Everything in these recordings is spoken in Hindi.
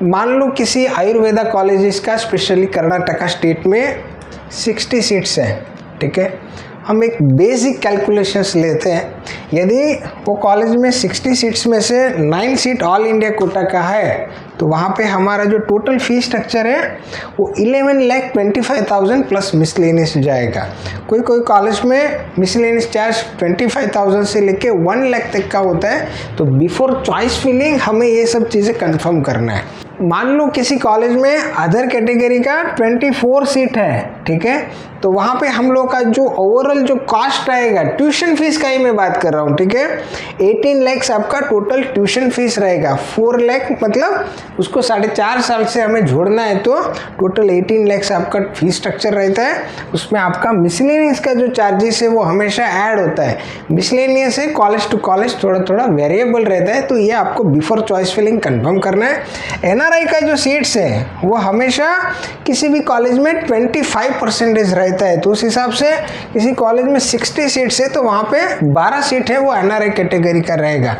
मान लो किसी आयुर्वेदा कॉलेजेस का स्पेशली कर्नाटका स्टेट में 60 सीट्स हैं, ठीक है। हम एक बेसिक कैलकुलेशंस लेते हैं, यदि वो कॉलेज में 60 सीट्स में से 9 सीट ऑल इंडिया कोटा का है तो वहाँ पे हमारा जो टोटल फी स्ट्रक्चर है वो 11,25,000 प्लस मिसलेनियस जाएगा। कोई कोई कॉलेज में मिसलेनियस चार्ज 25,000 से लेके 1 लाख तक का होता है। तो बिफोर चॉइस फिलिंग हमें ये सब चीज़ें कंफर्म करना है। मान लो किसी कॉलेज में अदर कैटेगरी का 24 सीट है, ठीक है, तो वहाँ पे हम लोग का जो ओवरऑल जो कॉस्ट आएगा, ट्यूशन फीस का ही मैं बात कर रहा हूँ, ठीक है, 18 लाख आपका टोटल ट्यूशन फीस रहेगा। 4 लाख मतलब उसको 4.5 साल से हमें जोड़ना है तो टोटल 18 लाख आपका फीस स्ट्रक्चर रहता है। उसमें आपका मिसलेनियस का जो चार्जेस है वो हमेशा ऐड होता है। मिसलेनियस है कॉलेज टू कॉलेज थोड़ा थोड़ा वेरिएबल रहता है, तो ये आपको बिफोर चॉइस फिलिंग कंफर्म करना है। एनआरआई का जो सीट्स है वो हमेशा किसी भी कॉलेज में 25% रहता है, तो उस हिसाब से किसी कॉलेज में 60 सीट्स है तो वहाँ पे 12 सीट है वो एनआरआई कैटेगरी का रहेगा।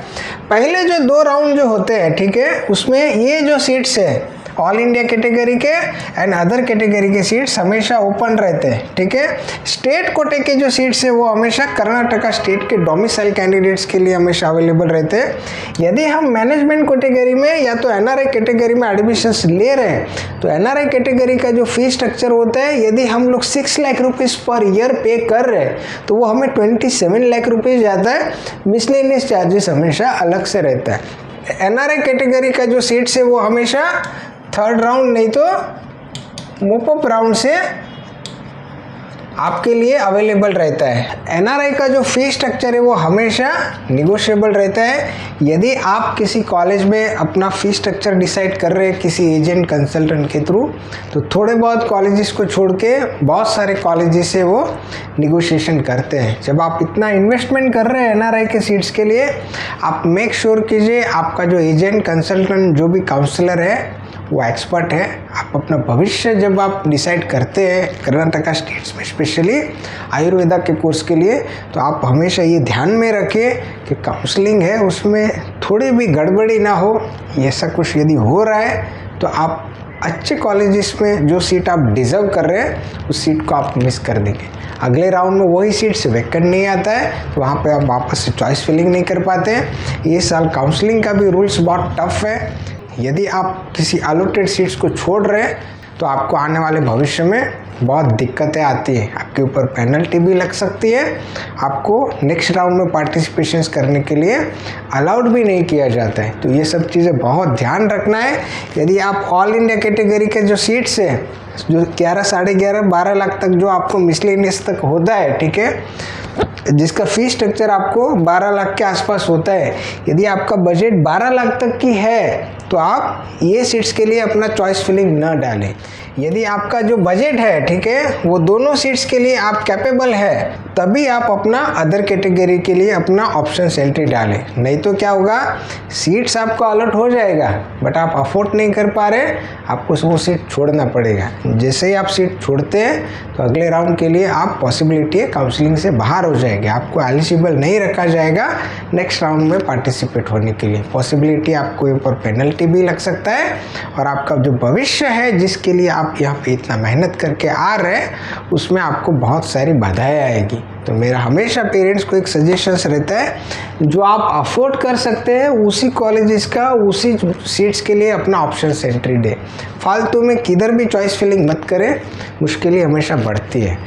पहले जो 2 राउंड जो होते हैं, ठीक है, उसमें ये जो सीट्स है ऑल इंडिया कैटेगरी के एंड अदर कैटेगरी के सीट्स हमेशा ओपन रहते हैं, ठीक है। स्टेट कोटे के जो सीट्स है वो हमेशा कर्नाटका स्टेट के डोमिसाइल कैंडिडेट्स के लिए हमेशा अवेलेबल रहते हैं। यदि हम मैनेजमेंट कैटेगरी में या तो एनआरआई कैटेगरी में एडमिशन्स ले रहे हैं तो एनआरआई कैटेगरी का जो फीस स्ट्रक्चर होता है, यदि हम लोग 6 लाख रुपीज़ पर ईयर पे कर रहे हैं तो वो हमें 27 लाख रुपीज़ जाता है। मिसलेनियस चार्जेस हमेशा अलग से रहता है। एनआरआई कैटेगरी का जो सीट्स है वो हमेशा 3rd राउंड नहीं तो मोपअप राउंड से आपके लिए अवेलेबल रहता है। एनआरआई का जो फी स्ट्रक्चर है वो हमेशा निगोशिएबल रहता है। यदि आप किसी कॉलेज में अपना फी स्ट्रक्चर डिसाइड कर रहे हैं किसी एजेंट कंसल्टेंट के थ्रू, तो थोड़े बहुत कॉलेजेस को छोड़ के बहुत सारे कॉलेजेस से वो निगोशिएशन करते हैं। जब आप इतना इन्वेस्टमेंट कर रहे हैं एनआरआई के सीट्स के लिए, आप मेक श्योर कीजिए आपका जो एजेंट कंसल्टेंट जो भी काउंसलर है वो एक्सपर्ट है। आप अपना भविष्य जब आप डिसाइड करते हैं कर्नाटका स्टेट्स में स्पेशली आयुर्वेदा के कोर्स के लिए, तो आप हमेशा ये ध्यान में रखिए कि काउंसलिंग है उसमें थोड़ी भी गड़बड़ी ना हो। ऐसा कुछ यदि हो रहा है तो आप अच्छे कॉलेजेस में जो सीट आप डिज़र्व कर रहे हैं उस सीट को आप मिस कर देंगे। अगले राउंड में वही सीट्स वैकेंट नहीं आता है तो वहाँ पे आप वापस से चॉइस फिलिंग नहीं कर पाते हैं। ये साल काउंसलिंग का भी रूल्स बहुत टफ है। यदि आप किसी अलॉटेड सीट्स को छोड़ रहे हैं तो आपको आने वाले भविष्य में बहुत दिक्कतें आती हैं। आपके ऊपर पेनल्टी भी लग सकती है। आपको नेक्स्ट राउंड में पार्टिसिपेशन करने के लिए अलाउड भी नहीं किया जाता है। तो ये सब चीज़ें बहुत ध्यान रखना है। यदि आप ऑल इंडिया कैटेगरी के जो सीट्स हैं जो 11, 11.5, 12 लाख तक जो आपको मिसलेनियस तक होता है, ठीक है, जिसका फी स्ट्रक्चर आपको 12 लाख के आसपास होता है, यदि आपका बजट 12 लाख तक की है तो आप ये सीट्स के लिए अपना चॉइस फिलिंग न डालें। यदि आपका जो बजट है, ठीक है, वो दोनों सीट्स के लिए आप कैपेबल है, तभी आप अपना अदर कैटेगरी के लिए अपना ऑप्शन एंट्री डालें। नहीं तो क्या होगा, सीट्स आपको अलॉट हो जाएगा बट आप अफोर्ड नहीं कर पा रहे, आपको वो सीट छोड़ना पड़ेगा। जैसे ही आप सीट छोड़ते हैं तो अगले राउंड के लिए आप पॉसिबिलिटी है काउंसलिंग से बाहर हो जाएंगे। आपको एलिजिबल नहीं रखा जाएगा नेक्स्ट राउंड में पार्टिसिपेट होने के लिए। पॉसिबिलिटी आपको ऊपर पेनल्टी भी लग सकता है और आपका जो भविष्य है जिसके लिए आप यहाँ पे इतना मेहनत करके आ रहे हैं उसमें आपको बहुत सारी बाधाएं आएगी। तो मेरा हमेशा पेरेंट्स को एक सजेशंस रहता है, जो आप अफोर्ड कर सकते हैं उसी कॉलेजेस का उसी सीट्स के लिए अपना ऑप्शन एंट्री दे। फालतू में किधर भी चॉइस फिलिंग मत करें, मुश्किलें हमेशा बढ़ती है।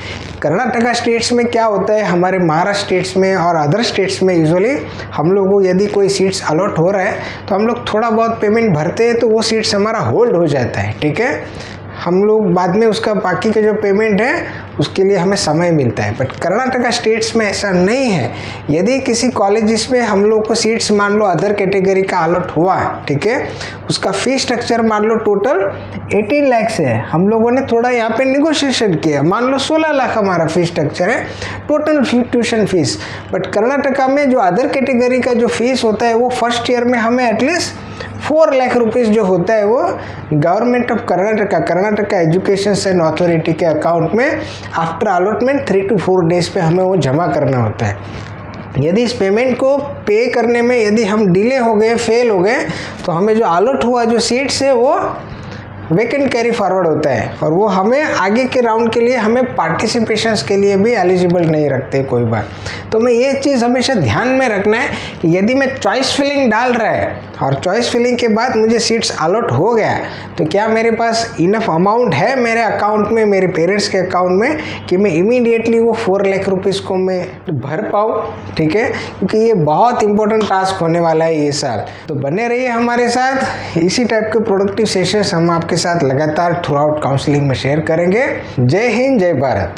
कर्नाटका स्टेट्स में क्या होता है, हमारे महाराष्ट्र स्टेट्स में और अदर स्टेट्स में यूजुअली हम लोगों को यदि कोई सीट्स अलॉट हो रहा है तो हम लोग थोड़ा बहुत पेमेंट भरते हैं तो वो सीट्स हमारा होल्ड हो जाता है, ठीक है। हम लोग बाद में उसका बाकी का जो पेमेंट है उसके लिए हमें समय मिलता है। बट कर्नाटका स्टेट्स में ऐसा नहीं है। यदि किसी कॉलेजेस में हम लोग को सीट्स मान लो अदर कैटेगरी का अलॉट हुआ, ठीक है, उसका फी स्ट्रक्चर मान लो टोटल 18 लाख से है, हम लोगों ने थोड़ा यहाँ पे निगोशिएशन किया, मान लो 16 लाख हमारा फी स्ट्रक्चर है total tuition fees. But Karnataka में जो अदर कैटेगरी का जो फीस होता है वो फर्स्ट ईयर में हमें एटलीस्ट 4 लाख रुपीज़ जो होता है वो government of Karnataka education and authority के अकाउंट में आफ्टर अलॉटमेंट 3 to 4 डेज पे हमें वो जमा करना होता है। यदि इस पेमेंट को पे करने में यदि हम डिले हो गए, फेल हो गए, तो हमें जो अलॉट हुआ जो सीट्स है वो वेकेंट कैरी फॉरवर्ड होता है और वो हमें आगे के राउंड के लिए हमें पार्टिसिपेशंस के लिए भी एलिजिबल नहीं रखते कोई बार। तो मैं ये चीज़ हमेशा ध्यान में रखना है कि यदि मैं चॉइस फिलिंग डाल रहा है और चॉइस फिलिंग के बाद मुझे सीट्स अलॉट हो गया तो क्या मेरे पास इनफ अमाउंट है मेरे अकाउंट में, मेरे पेरेंट्स के अकाउंट में, कि मैं इमीडिएटली वो 4 लाख रुपीज़ को मैं भर पाऊँ। ठीक है, क्योंकि ये बहुत इंपॉर्टेंट टास्क होने वाला है ये साल। तो बने रहिए हमारे साथ, इसी टाइप के प्रोडक्टिव सेशंस हम आपके साथ लगातार थ्रू आउट काउंसलिंग में शेयर करेंगे। जय हिंद, जय भारत।